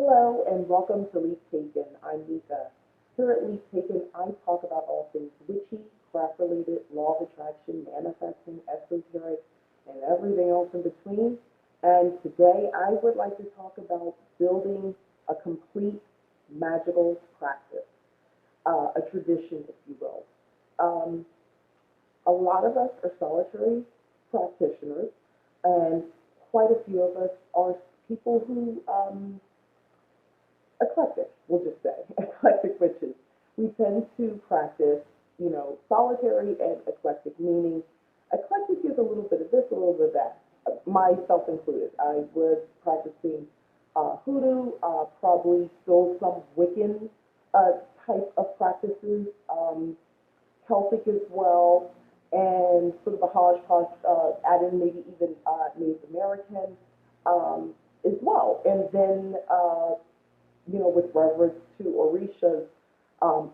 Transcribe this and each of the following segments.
Hello and welcome to Leaf Taken. I'm Nika. Here at Leaf Taken, I talk about all things witchy, craft-related, law of attraction, manifesting, esoteric, and everything else in between. And today I would like to talk about building a complete magical practice, a tradition, if you will. Um, a lot of us are solitary practitioners, and quite a few of us are people who eclectic, we'll just say, eclectic witches. We tend to practice, solitary and eclectic, meaning eclectic is a little bit of this, a little bit of that, myself included. I was practicing hoodoo, probably still some Wiccan type of practices, Celtic as well, and sort of a hodgepodge, add in maybe even Native American as well. And then with reverence to Orishas,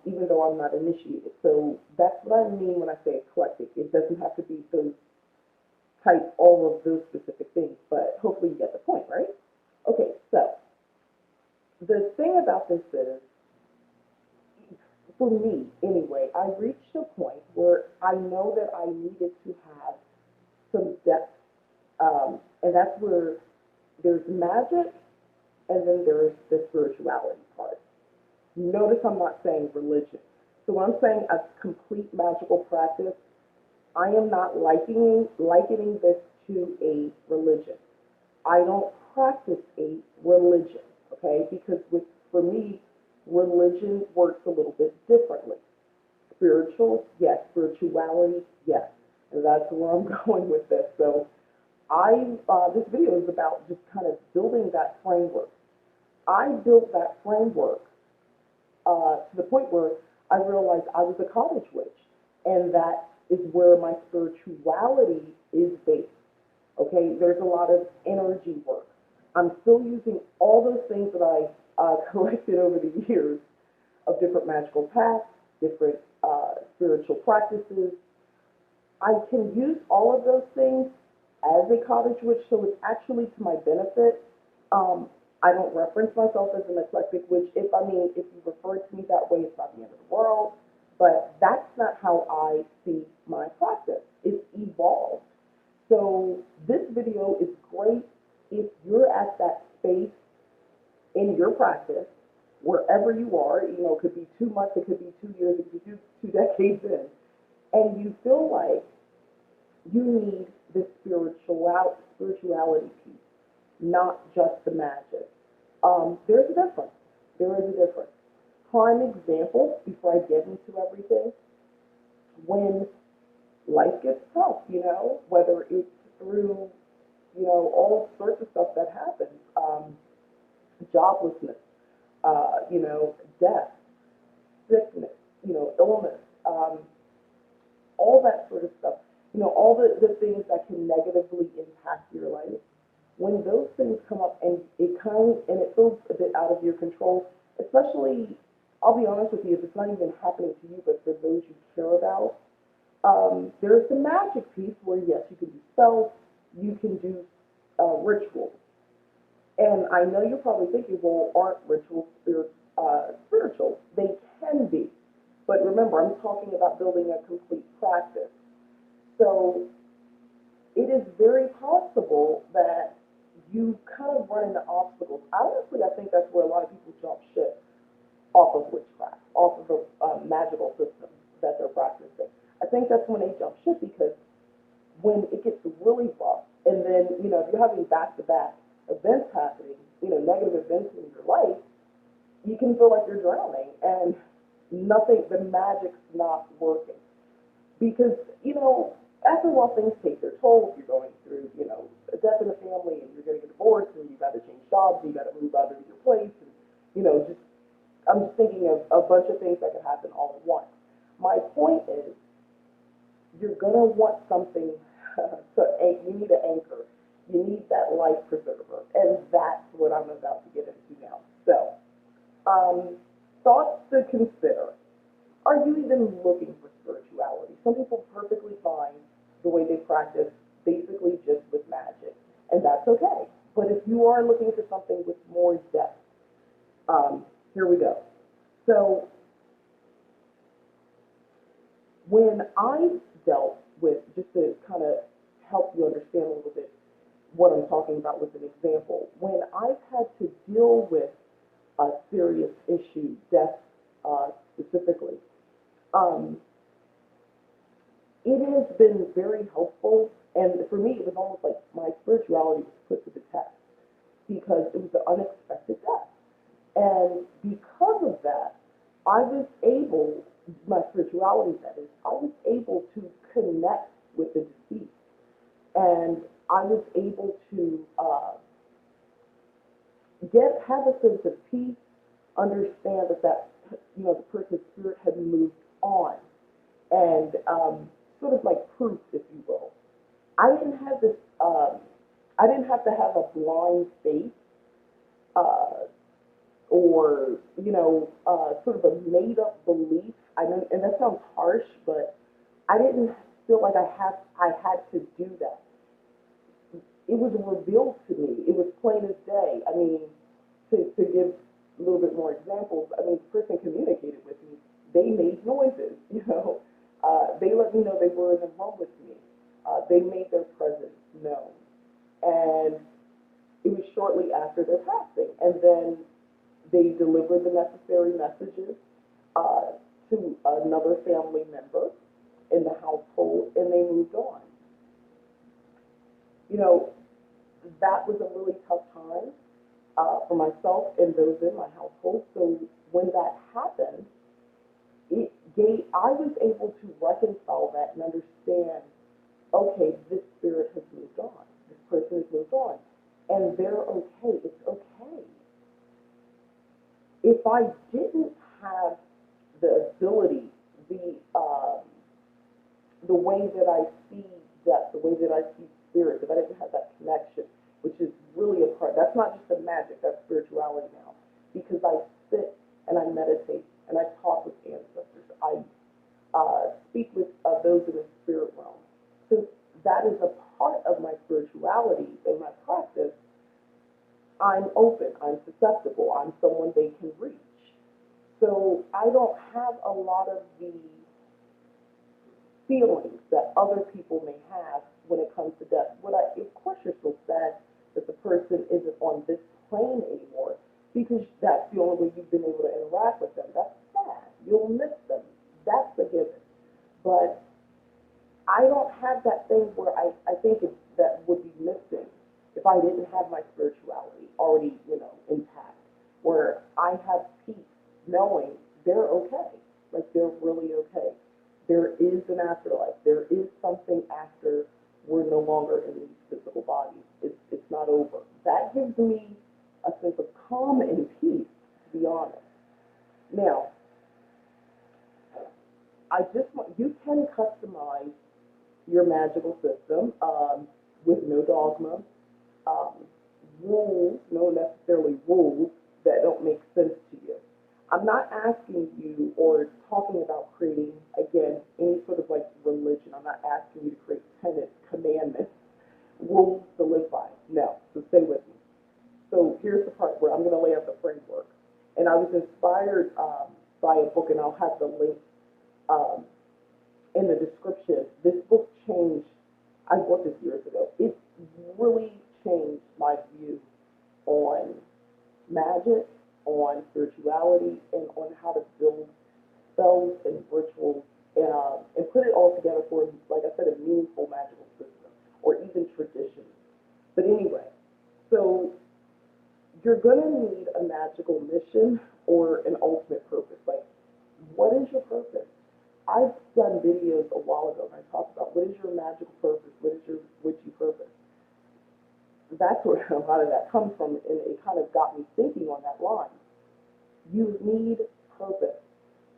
even though I'm not initiated. So that's what I mean when I say eclectic. It doesn't have to be those type, all of those specific things, but hopefully you get the point, right? Okay, so the thing about this is, for me anyway, I reached a point where I know that I needed to have some depth, and that's where there's magic and then there's the spirituality part. Notice I'm not saying religion. So when I'm saying a complete magical practice, I am not likening this to a religion. I don't practice a religion, okay? Because for me, religion works a little bit differently. Spiritual, yes. Spirituality, yes. And that's where I'm going with this. So this video is about just kind of building that framework. I built that framework to the point where I realized I was a cottage witch, and that is where my spirituality is based. Okay, there's a lot of energy work. I'm still using all those things that I collected over the years of different magical paths, different spiritual practices. I can use all of those things as a cottage witch, so it's actually to my benefit. I don't reference myself as an eclectic witch. If you refer to me that way, it's not the end of the world. But that's not how I see my practice. It's evolved. So this video is great if you're at that space in your practice, wherever you are. It could be 2 months, it could be 2 years, it could be two decades in, and you feel like you need the spirituality piece, not just the magic. There's a difference. There is a difference. Prime example, before I get into everything, when life gets tough, whether it's through, all sorts of stuff that happens, joblessness, death, sickness, illness, all that sort of stuff, all the things that can negatively impact your life. When those things come up and it feels a bit out of your control, especially, I'll be honest with you, if it's not even happening to you, but for those you care about, there's the magic piece where, yes, you can do spells, you can do rituals. And I know you're probably thinking, well, aren't rituals spiritual? They can be. But remember, I'm talking about building a complete practice. So it is very possible that you kind of run into obstacles. Honestly, I think that's where a lot of people jump ship off of witchcraft, off of the magical system that they're practicing. I think that's when they jump ship, because when it gets really rough, and then, if you're having back-to-back events happening, negative events in your life, you can feel like you're drowning, and the magic's not working. Because, after a while, things take their toll. If you're going through, a death in the family, and you're getting a divorce, and you've got to change jobs, and you've got to move out of your place, and, I'm just thinking of a bunch of things that could happen all at once. My point is, you're going to want something, you need an anchor. You need that life preserver, and that's what I'm about to get into now. So, thoughts to consider. Are you even looking for spirituality? Some people perfectly fine the way they practice, basically just with magic, and that's okay. But if you are looking for something with more depth, Here we go. So when I dealt with, just to kind of help you understand a little bit what I'm talking about with an example, when I've had to deal with a serious issue, death specifically, um, it has been very helpful. And for me, it was almost like my spirituality was put to the test because it was an unexpected death. And because of that, I was able, my spirituality that is, I was able to connect with the deceased. And I was able to have a sense of peace, understand that the person's spirit had moved on, and sort of like proof, if you will. I didn't have this. I didn't have to have a blind faith uh, or sort of a made up belief. I know, and that sounds harsh, but I didn't feel like I had to do that. It was revealed to me. It was plain as day. I mean, to give a little bit more examples, I mean, the person communicated with me. They made noises, they let me know they were in the room with me. They made their presence known. And it was shortly after their passing. And then they delivered the necessary messages to another family member in the household, and they moved on. You know, that was a really tough time for myself and those in my household. So when that happened, I was able to reconcile that and understand, okay, this spirit has moved on. This person has moved on. And they're okay. It's okay. If I didn't have the ability, the way that I see death, the way that I see spirit, if I didn't have that connection, which is really a part, that's not just a magic, that's spirituality now. Because I sit and I meditate and I talk with ancestors. I speak with those in the spirit realm. Since that is a part of my spirituality and my practice, I'm open, I'm susceptible, I'm someone they can reach. So I don't have a lot of the feelings that other people may have when it comes to death. Of course, you're so sad that the person isn't on this plane anymore, because that's the only way you've been able to interact with them. That's sad. You'll miss them. That's a given. But I don't have that thing where I think that would be missing if I didn't have my spirituality already, intact, where I have peace knowing they're okay, like they're really okay. There is an afterlife. There is something after we're no longer in these physical bodies. It's not over. That gives me a sense of calm and peace, to be honest. Now, you can customize your magical system with no dogma, um, rules, no necessarily rules that don't make sense to you. I'm not asking you or talking about creating, again, any sort of like religion. I'm not asking you to create tenets, commandments, rules to live by. No, so stay with me. So here's the part where I'm going to lay out the framework. And I was inspired by a book, and I'll have the link um, in the description. This book changed, I wrote this years ago. It really changed my view on magic, on spirituality, and on how to build spells and rituals and put it all together for, like I said, a meaningful magical system or even traditions. But anyway, so you're going to need a magical mission or an ultimate purpose. Like, what is your purpose? I've done videos a while ago and I talked about what is your magical purpose, what is your witchy purpose. That's where a lot of that comes from, and it kind of got me thinking on that line. You need purpose.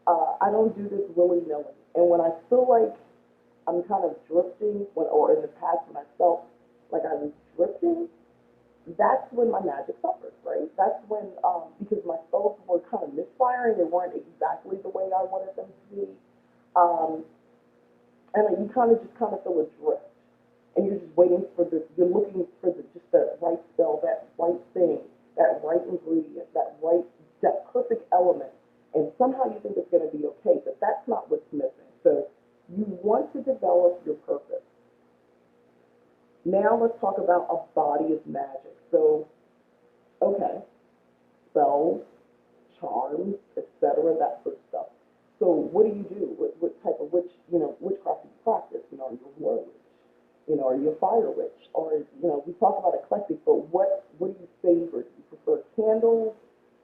I don't do this willy-nilly. And when I feel like I'm kind of drifting, or in the past when I felt like I was drifting, that's when my magic suffers, right? That's when, because my spells were kind of misfiring, they weren't exactly the way I wanted them to be. And you just kind of feel adrift. And you're just waiting you're looking for just that right spell, that right thing, that right ingredient, that right Now let's talk about a body of magic. So, okay, spells, charms, etc., that sort of stuff. So what do you do? What type of witchcraft do you practice? Are you a war witch? Are you a fire witch? Or, we talk about eclectic, but what do you favor? Do you prefer candles?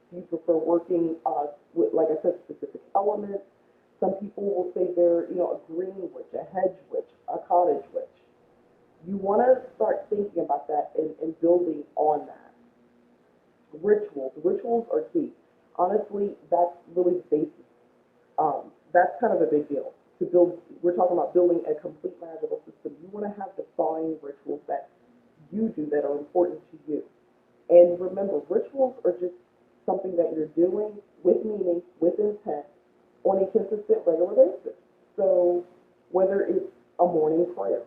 Do you prefer working with, like I said, specific elements? Some people will say they're, a green witch, a hedge witch, a cottage witch. You want to start thinking about that and building on that. Rituals are key. Honestly, that's really the basis. That's kind of a big deal to build. We're talking about building a complete magical system. You want to have defined rituals that you do that are important to you. And remember, rituals are just something that you're doing with meaning, with intent, on a consistent, regular basis. So whether it's a morning prayer,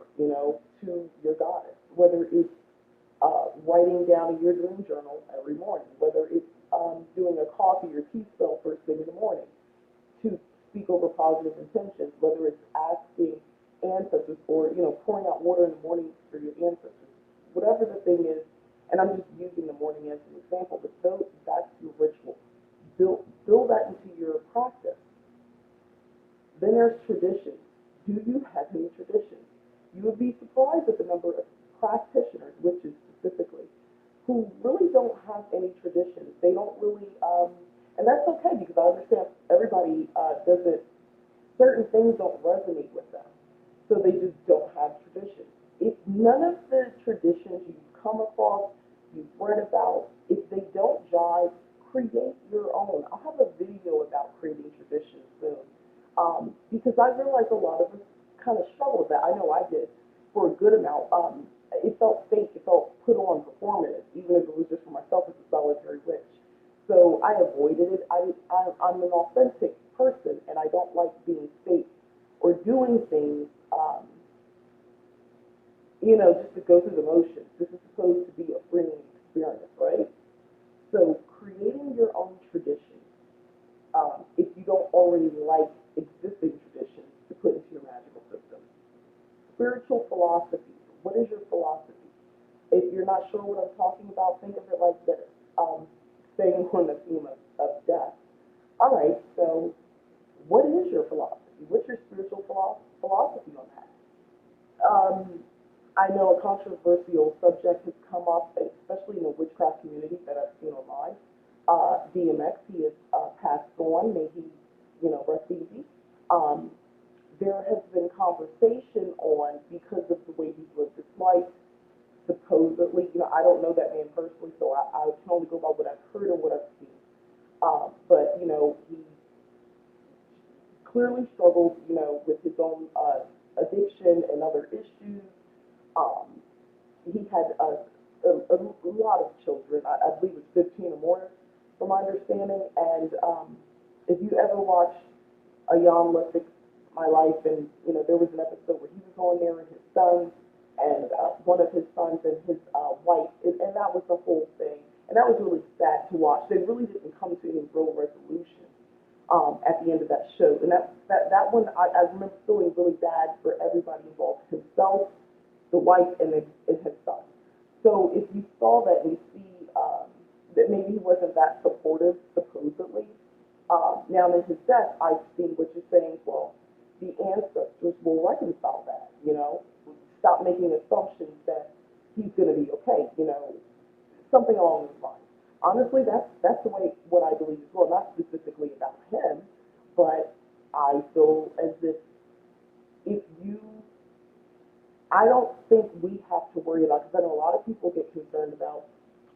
to your goddess, whether it's writing down in your dream journal every morning, whether it's doing a coffee or tea spell first thing in the morning to speak over positive intentions, whether it's asking ancestors for, pouring out water in the morning for your ancestors, whatever the thing is. And I'm just using the morning as an example, but that's your ritual. Build that into your practice. Then there's traditions. Do you have any traditions? You would be surprised at the number of practitioners, witches specifically, who really don't have any traditions. They don't really, and that's okay because I understand everybody doesn't, certain things don't resonate with them. So they just don't have traditions. If none of the traditions you've come across, you've read about, if they don't jive, create your own. I'll have a video about creating traditions soon. Because I realized a lot of us kind of struggle with that. I know I did for a good amount. It felt fake. It felt put on, performative, even if it was just for myself as a solitary witch. So I avoided it. I'm an authentic person, and I don't like being fake or doing things, just to go through the motions. This is supposed to be a freeing experience, right? So creating your own traditions, if you don't already like existing traditions to put into your magical system. Spiritual philosophy. What is your philosophy? If you're not sure what I'm talking about, think of it like this. Staying on the theme of death. All right, so what is your philosophy? What's your spiritual philosophy on that? I know a controversial subject has come up, especially in the witchcraft community that I've seen online. DMX, he has passed on. May he, rest easy. There has been conversation on, because of the way he's lived his life, supposedly, I don't know that man personally, so I can only go by what I've heard and what I've seen. But, he clearly struggled, with his own addiction and other issues. Um, he had a lot of children. I believe it's 15 or more, from my understanding. And if you ever watch a Jan Liffick's My Life, and there was an episode where he was on there and his sons, and one of his sons and his wife, and that was the whole thing. And that was really sad to watch. They really didn't come to any real resolution at the end of that show. And that one, I remember feeling really bad for everybody involved, himself, the wife, and his son. So if you saw that and you see that maybe he wasn't that supportive, supposedly, now in his death, I've seen what you're saying, well, the ancestors will reconcile that, stop making assumptions that he's going to be okay, something along those lines. Honestly, that's the way what I believe as well, not specifically about him, but I feel as if you, I don't think we have to worry about, because I know a lot of people get concerned about,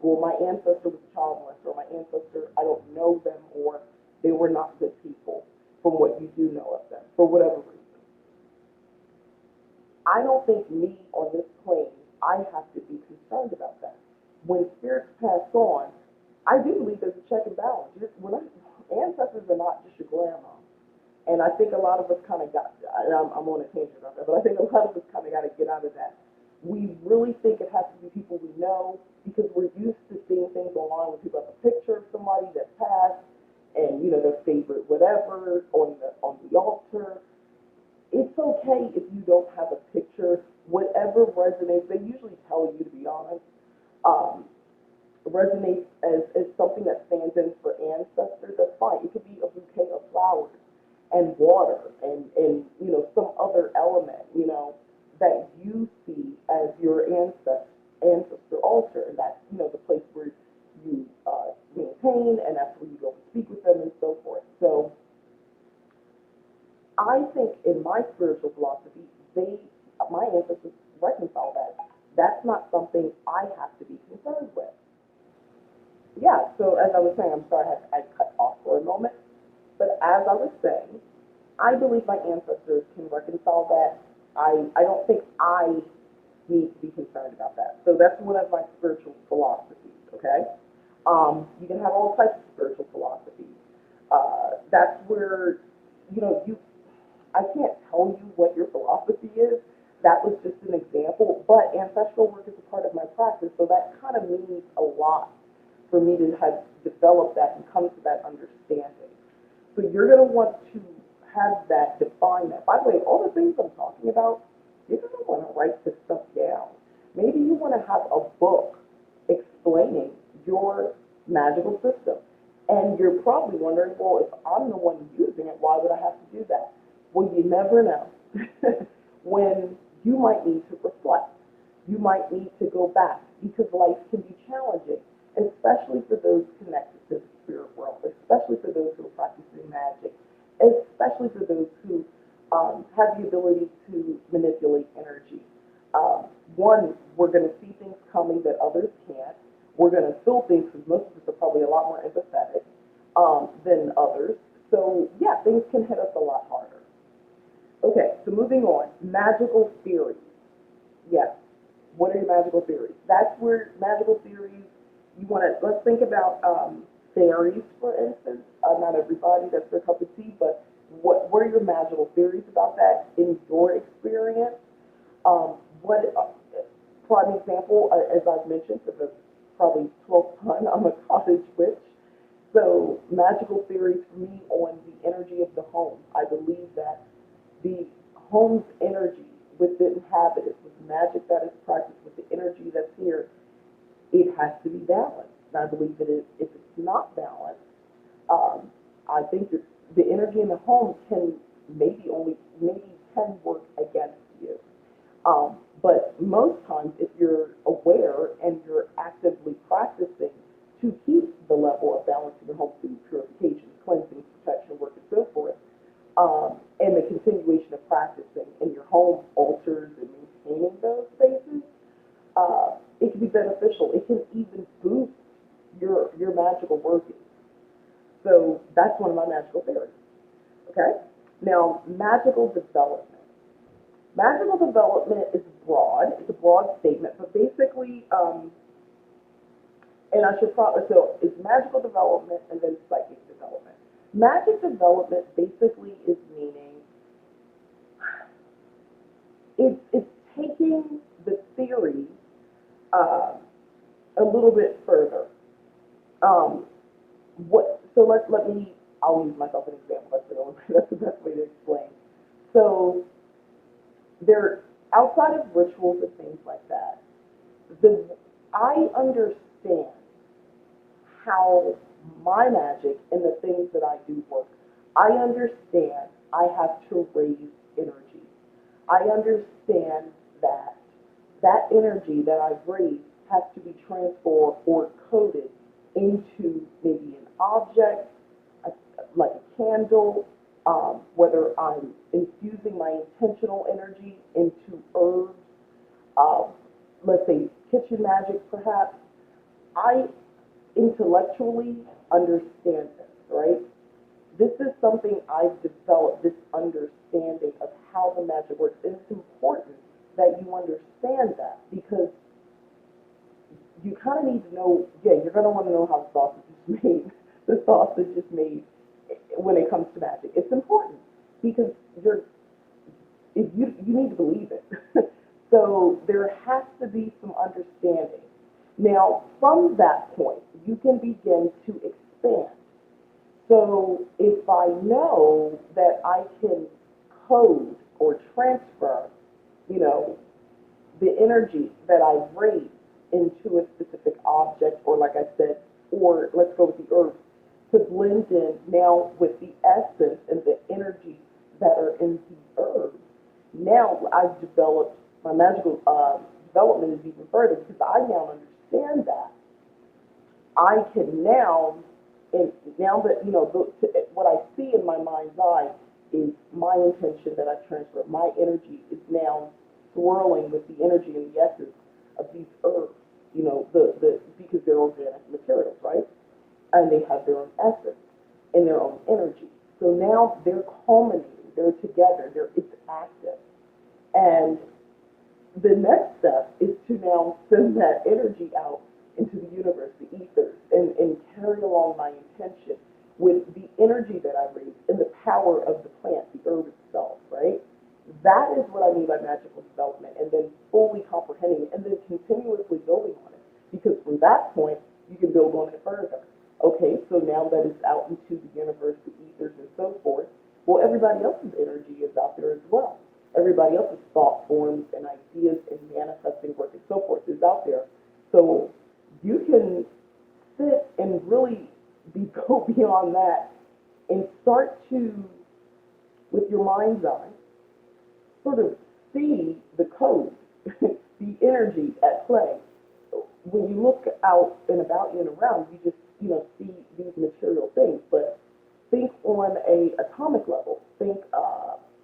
well, my ancestor was a child molester, or my ancestor, I don't know them, or they were not good people, from what you do know of them, for whatever reason. I don't think me on this plane, I have to be concerned about that. When spirits pass on, I do believe there's a check and balance. Ancestors are not just your grandma. And I think a lot of us kind of got, I'm on a tangent on that, but I think a lot of us kind of got to get out of that. We really think it has to be people we know, because we're used to seeing things online where people have a picture of somebody that passed and, their favorite whatever on the altar. It's okay if you don't have a picture, whatever whatever resonates, they usually tell you, to be honest, um, resonates as something that stands in for ancestors, that's fine. It could be a bouquet of flowers and water and some other element, that you see as your ancestor altar, and that's, the place where you maintain, and that's where you go and speak with them and so forth. So I think in my spiritual philosophy, my ancestors reconcile that. That's not something I have to be concerned with. Yeah, so as I was saying, I'm sorry I cut off for a moment, but as I was saying, I believe my ancestors can reconcile that. I don't think I need to be concerned about that. So that's one of my spiritual philosophies, okay? You can have all types of spiritual philosophies. That's where, I can't tell you what your philosophy is. That was just an example, but ancestral work is a part of my practice, so that kind of means a lot for me to have developed that and come to that understanding. So you're going to want to have that, define that. By the way, all the things I'm talking about, you're going to want to write this stuff down. Maybe you want to have a book explaining your magical system. And you're probably wondering, well, if I'm the one using it, why would I have to do that? Well, you never know when you might need to reflect. You might need to go back because life can be challenging, especially for those connected to the spirit world, especially for those who are practicing magic, especially for those who have the ability to manipulate energy. One, we're going to see things coming that others can't. We're going to feel things because most of us are probably a lot more empathetic than others. So, yeah, things can hit us a lot harder. Okay, so moving on, magical theories. Yes, what are your magical theories? That's where magical theories, let's think about fairies, for instance. Not everybody, that's their cup of tea, but what are your magical theories about that in your experience? Prime example, as I've mentioned for the probably 12th time, I'm a cottage witch. So magical theories for me on the energy of the home. I believe that the home's energy with the inhabitants, with the magic that is practiced, with the energy that's here, it has to be balanced. And I believe that if it's not balanced, I think that the energy in the home maybe can work against you. But most times, if you're aware and you're actively practicing to keep the level of balance in your home through purification, cleansing, protection work, and so forth, and the continuation of practicing in your home altars and maintaining those spaces, it can be beneficial. It can even boost your magical working. So that's one of my magical theories. Okay? Now, magical development. Magical development is broad. It's a broad statement, but basically, and I should probably, so it's magical development and then psychic development. Magic development basically is meaning, it's taking the theory a little bit further. I'll use myself as an example. That's the best way to explain. So there, outside of rituals and things like that, I understand how my magic and the things that I do work. I understand I have to raise energy. I understand that energy that I've raised has to be transformed or coded into maybe an object, like a candle, whether I'm infusing my intentional energy into herbs, let's say kitchen magic perhaps. I intellectually understand this, right? This is something I've developed, this understanding of how the magic works. And it's important that you understand that because you kind of need to know, you're going to want to know how the sausage is made. The sausage is made when it comes to magic. It's important because you need to believe it. So there has to be some understanding. Now, from that point, you can begin to expand. So if I know that I can code or transfer, the the energy that I raise into a specific object, or like I said, or let's go with the herbs, to blend in now with the essence and the energy that are in the herbs. Now I've developed, my magical development is even further because I now understand that I can now, and now that, what I see in my mind's eye is my intention that I transfer. My energy is now swirling with the energy and the essence of these herbs, because they're organic materials, right? And they have their own essence and their own energy. So now they're culminating, they're together, it's active. And the next step is to now send that energy out into the universe, the ethers, and carry along my intention with the energy that I raise and the power of the plant, the herb itself, right? That is what I mean by magical development, and then fully comprehending it, and then continuously building on it. Because from that point, you can build on it further. Okay, so now that it's out into the universe, the ethers, and so forth, well, everybody else's energy is out there as well. Everybody else's thought forms and ideas and manifesting work and so forth is out there. So you can sit and really go beyond that and start to, with your mind's eye, sort of see the code, the energy at play. When you look out and about you and around, you just, see these material things, but think on a atomic level. Think,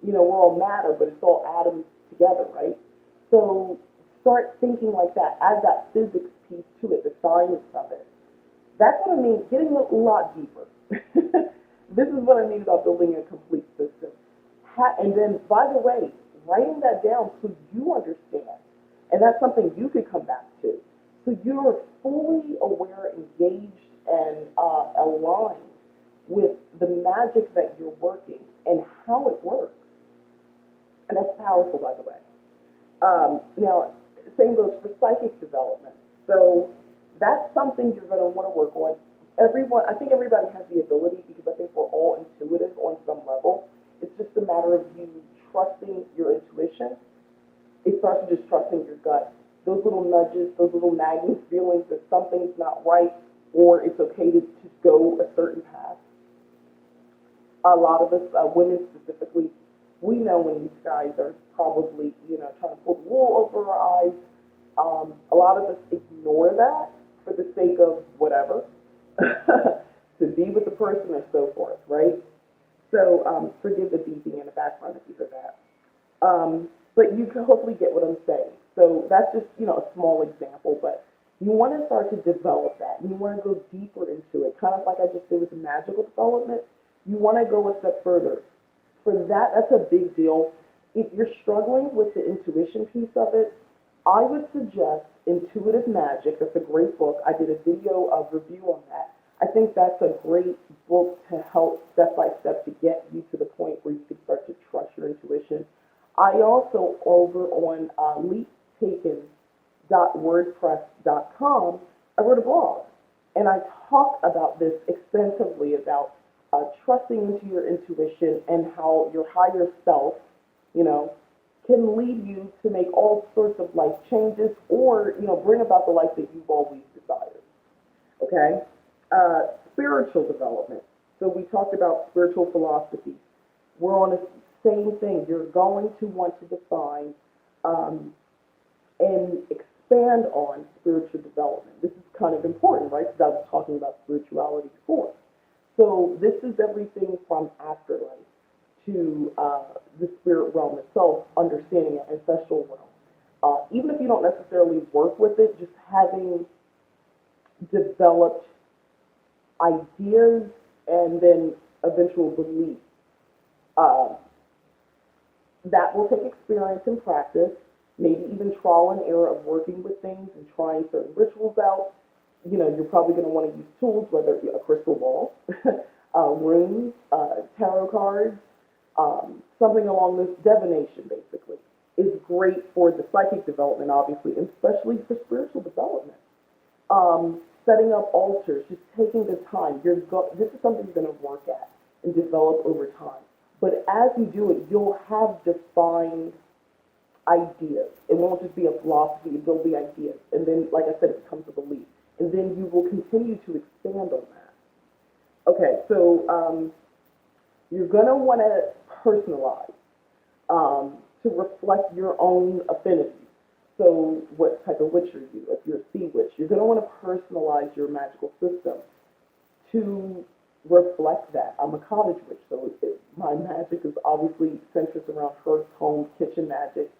we're all matter, but it's all atoms together, right? So start thinking like that, add that physics piece to it, the science of it. That's what I mean, getting a lot deeper. This is what I mean about building a complete system. And then, by the way, writing that down so you understand. And that's something you could come back to. So you're fully aware, engaged, and aligned with the magic that you're working and how it works. And that's powerful, by the way. Now, same goes for psychic development. So that's something you're going to want to work on. I think everybody has the ability, because I think we're all intuitive on some level. It's just a matter of you trusting your intuition. It starts with just trusting your gut. Those little nudges, those little nagging feelings that something's not right, or it's okay to go a certain path. A lot of us, women specifically, we know when these guys are probably, trying to pull the wool over our eyes. A lot of us ignore that for the sake of whatever, to be with the person or so forth, right? So forgive the beeping in the background if you heard that. But you can hopefully get what I'm saying. So that's just, a small example, but you want to start to develop that. You want to go deeper into it, kind of like I just did with the magical development. You want to go a step further. For that, that's a big deal. If you're struggling with the intuition piece of it, I would suggest Intuitive Magic. That's a great book. I did a video of review on that. I think that's a great book to help step by step to get you to the point where you can start to trust your intuition. I also, over on leaptaken.wordpress.com, I wrote a blog, and I talk about this extensively about trusting into your intuition and how your higher self, can lead you to make all sorts of life changes or, bring about the life that you've always desired. Okay? Spiritual development. So we talked about spiritual philosophy. We're on the same thing. You're going to want to define and expand on spiritual development. This is kind of important, right? Because I was talking about spirituality before. So this is everything from afterlife to the spirit realm itself, understanding an ancestral realm. Even if you don't necessarily work with it, just having developed ideas and then eventual beliefs. That will take experience and practice, maybe even trial and error of working with things and trying certain rituals out. You're probably going to want to use tools, whether it be a crystal ball, runes, tarot cards, something along this divination, basically, is great for the psychic development, obviously, and especially for spiritual development. Setting up altars, just taking the time. This is something you're going to work at and develop over time. But as you do it, you'll have defined ideas. It won't just be a philosophy, there'll be ideas. And then, like I said, it becomes a belief. And then you will continue to expand on that. Okay, so you're going to want to personalize to reflect your own affinity. So what type of witch are you? If you're a sea witch, you're going to want to personalize your magical system to reflect that. I'm a cottage witch, so my magic is obviously centered around hearth, home, kitchen magic,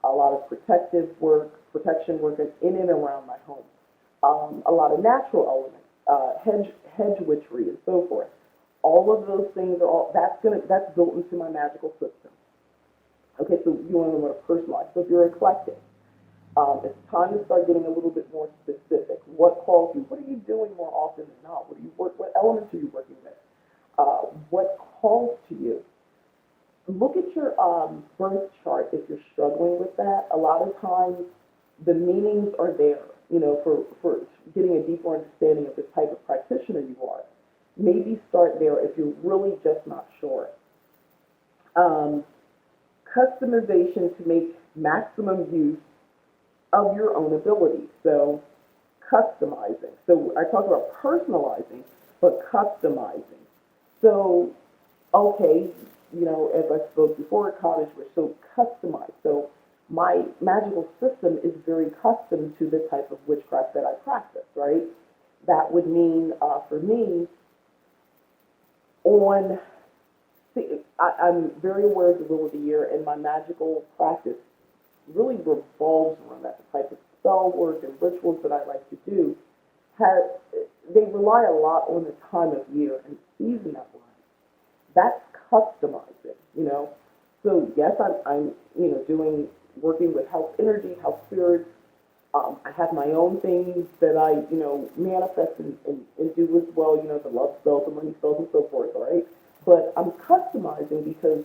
a lot of protection work in and around my home, a lot of natural elements, hedge witchery, and so forth. All of those things that's built into my magical system. Okay, so you want to personalize. So if you're eclectic, it's time to start getting a little bit more specific. What calls you? What are you doing more often than not? What elements are you working with? What calls to you? Look at your birth chart if you're struggling with that. A lot of times the meanings are there, for getting a deeper understanding of the type of practitioner you are. Maybe start there if you're really just not sure. Customization to make maximum use of your own abilities. So customizing. So I talked about personalizing, but customizing. So, okay, as I spoke before, cottage witch, so customize. So my magical system is very custom to the type of witchcraft that I practice, right? That would mean, for me, I'm very aware of the wheel of the year, and my magical practice really revolves around that. The type of spell work and rituals that I like to do, they rely a lot on the time of year and season that we're in. That's customizing. So yes, I'm working with house energy, house spirits. I have my own things that I, manifest and do as well, the love spells, the money spells, and so forth, all right? But I'm customizing because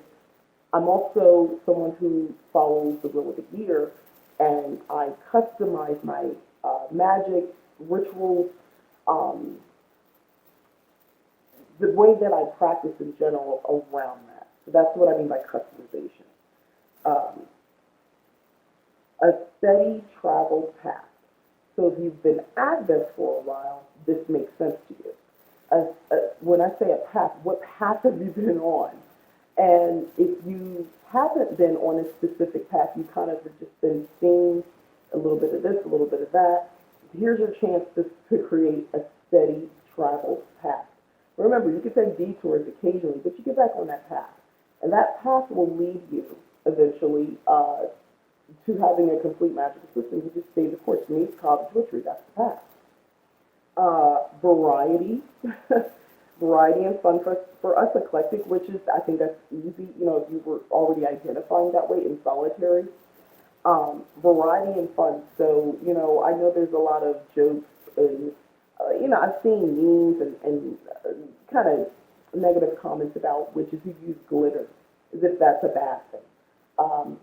I'm also someone who follows the will of the year, and I customize my magic, rituals, the way that I practice in general around that. So that's what I mean by customization. A steady travel path. So if you've been at this for a while, this makes sense to you. When I say a path, what path have you been on? And if you haven't been on a specific path, you kind of have just been seeing a little bit of this, a little bit of that, here's your chance to create a steady travel path. Remember, you can take detours occasionally, but you get back on that path. And that path will lead you eventually to having a complete magical system. You just stay the course. To me, it's cottage witchery, that's the path. Variety. Variety and fun for us eclectic witches. I think that's easy, if you were already identifying that way in solitary. Variety and fun. So, I know there's a lot of jokes and, I've seen memes and kind of negative comments about witches who use glitter, as if that's a bad thing.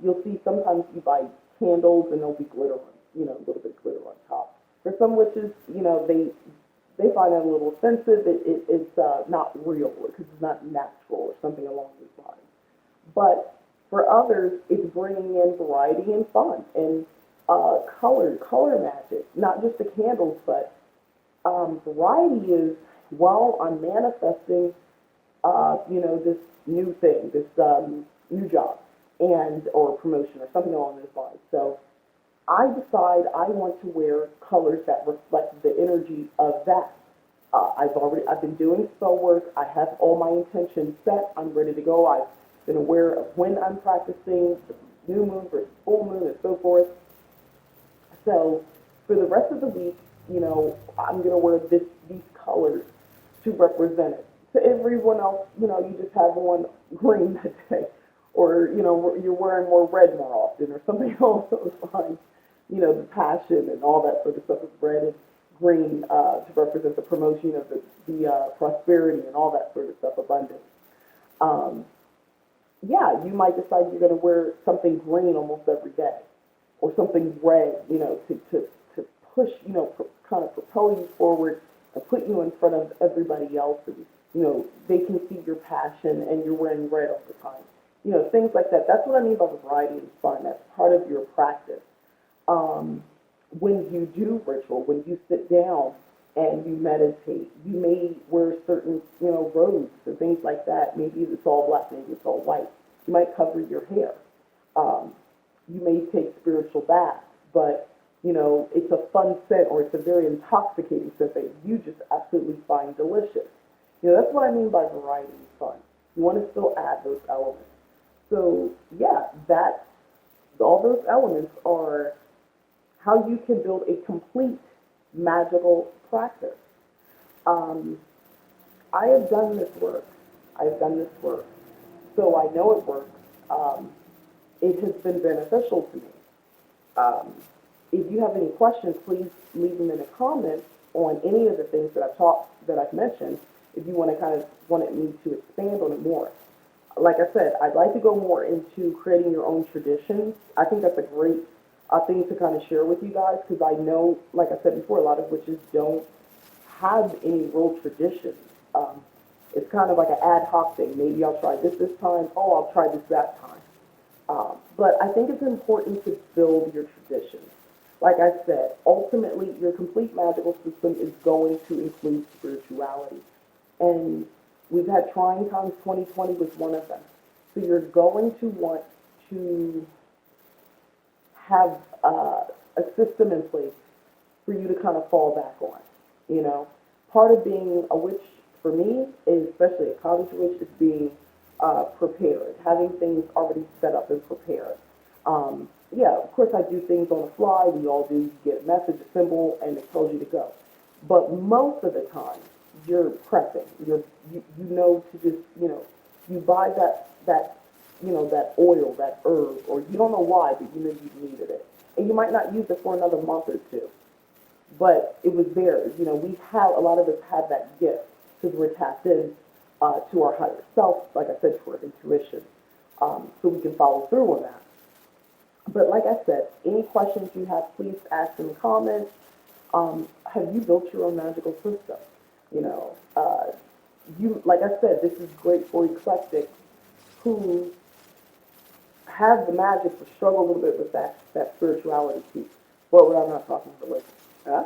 You'll see sometimes you buy candles and there'll be glitter on, a little bit of glitter on top. For some witches, they find it a little offensive. It's not real because it's not natural or something along those lines. But for others, it's bringing in variety and fun and color magic, not just the candles, but variety is, well, I'm manifesting, this new thing, this new job or promotion or something along those lines. So I decide I want to wear colors that reflect the energy of that. I've been doing spell work. I have all my intentions set. I'm ready to go. I've been aware of when I'm practicing, new moon versus full moon, and so forth. So for the rest of the week, I'm going to wear these colors to represent it. To everyone else, you just have on green that day, or you're wearing more red more often, or something along those lines. The passion and all that sort of stuff is red and green to represent the promotion of the prosperity and all that sort of stuff, abundance. You might decide you're going to wear something green almost every day, or something red, to push, kind of propel you forward and put you in front of everybody else, and they can see your passion, and you're wearing red all the time. things like that. That's what I mean by variety and fun. That's part of your practice. Um, when you do ritual, when you sit down and you meditate, you may wear certain, robes and things like that. Maybe it's all black, maybe it's all white. You might cover your hair. Um, you may take spiritual baths, but it's a fun scent or it's a very intoxicating scent that you just absolutely find delicious. That's what I mean by variety and fun. You want to still add those elements. So yeah, that all those elements are how you can build a complete magical practice. Um, I have done this work. I've done this work. So I know it works. Um, it has been beneficial to me. Um, if you have any questions, please leave them in the comments on any of the things that I've mentioned. If you want to kind of wanted me to expand on it more, like I said, I'd like to go more into creating your own traditions. I think that's a great thing to kind of share with you guys because I know, like I said before, a lot of witches don't have any real traditions. Um, it's kind of like an ad hoc thing. Maybe I'll try this time. Oh, I'll try this that time. But I think it's important to build your traditions. Like I said, ultimately, your complete magical system is going to include spirituality. And we've had trying times, 2020 was one of them. So you're going to want to have a system in place for you to kind of fall back on. You know, part of being a witch for me, is, especially a college witch, is being prepared, having things already set up and prepared. Yeah, of course I do things on the fly. We all do. You get a message, a symbol, and it tells you to go. But most of the time, you're prepping. You know to just you buy that oil, that herb, or you don't know why, but you know you needed it, and you might not use it for another month or two, but it was there. We have a lot of us have that gift because we're tapped in to our higher self, like I said, to our intuition, so we can follow through on that. But like I said, any questions you have, please ask in the comments. Have you built your own magical system? You know, like I said, this is great for eclectics who have the magic but struggle a little bit with that spirituality piece. But I'm not talking religion. Huh?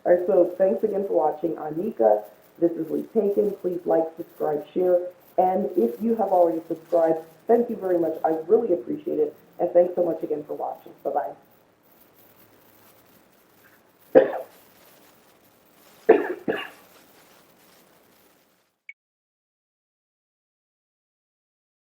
All right, so thanks again for watching. I'm Mika. This is Lee Taken. Please like, subscribe, share. And if you have already subscribed, thank you very much. I really appreciate it. And thanks so much again for watching. Bye-bye.